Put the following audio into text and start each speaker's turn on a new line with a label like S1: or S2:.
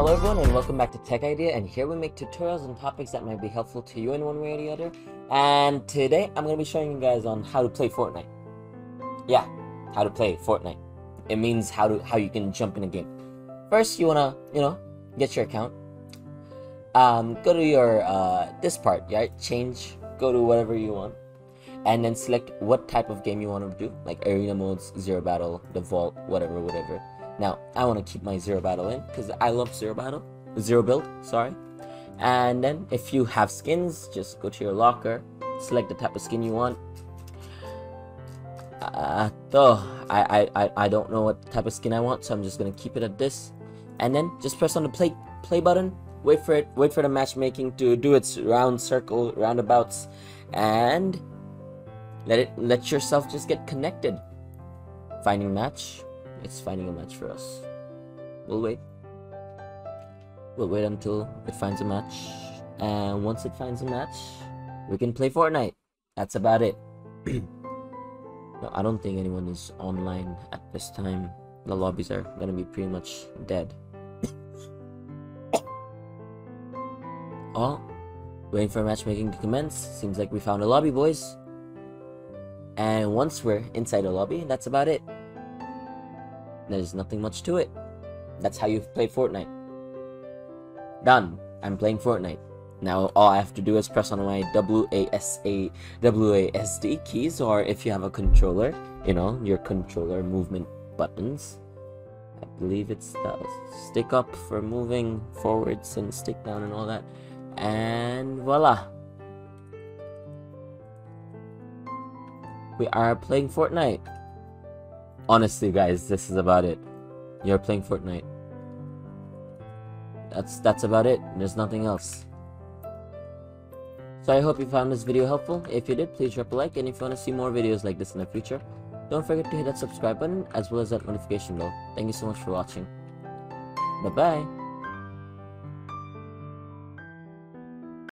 S1: Hello everyone and welcome back to Tech Idea, and here we make tutorials on topics that might be helpful to you in one way or the other. And today I'm going to be showing you guys on how to play Fortnite. Yeah, how to play Fortnite. It means how you can jump in a game. First, you want to, get your account. Go to your this part, right? Change, go to whatever you want. And then select what type of game you want to do, like arena modes, zero battle, the vault, whatever. Now, I want to keep my zero battle in because I love zero build, sorry. And then if you have skins, just go to your locker, select the type of skin you want. Though I don't know what type of skin I want, so I'm just gonna keep it at this. And then just press on the play button, wait for the matchmaking to do its roundabouts, and let yourself just get connected. Finding match. It's finding a match for us. We'll wait until it finds a match, and once it finds a match, we can play Fortnite. That's about it. No, I don't think anyone is online at this time. The lobbies are gonna be pretty much dead. Oh, waiting for matchmaking to commence. Seems like we found a lobby, boys. And once we're inside the lobby, that's about it. There's nothing much to it. That's how you play Fortnite. Done. I'm playing Fortnite. Now all I have to do is press on my WASD keys, or if you have a controller, your controller movement buttons. I believe it's the stick up for moving forwards and stick down and all that. And voila. We are playing Fortnite. Honestly, guys, this is about it. You're playing Fortnite. That's about it. There's nothing else. So I hope you found this video helpful. If you did, please drop a like, and if you want to see more videos like this in the future, don't forget to hit that subscribe button as well as that notification bell. Thank you so much for watching. Bye bye.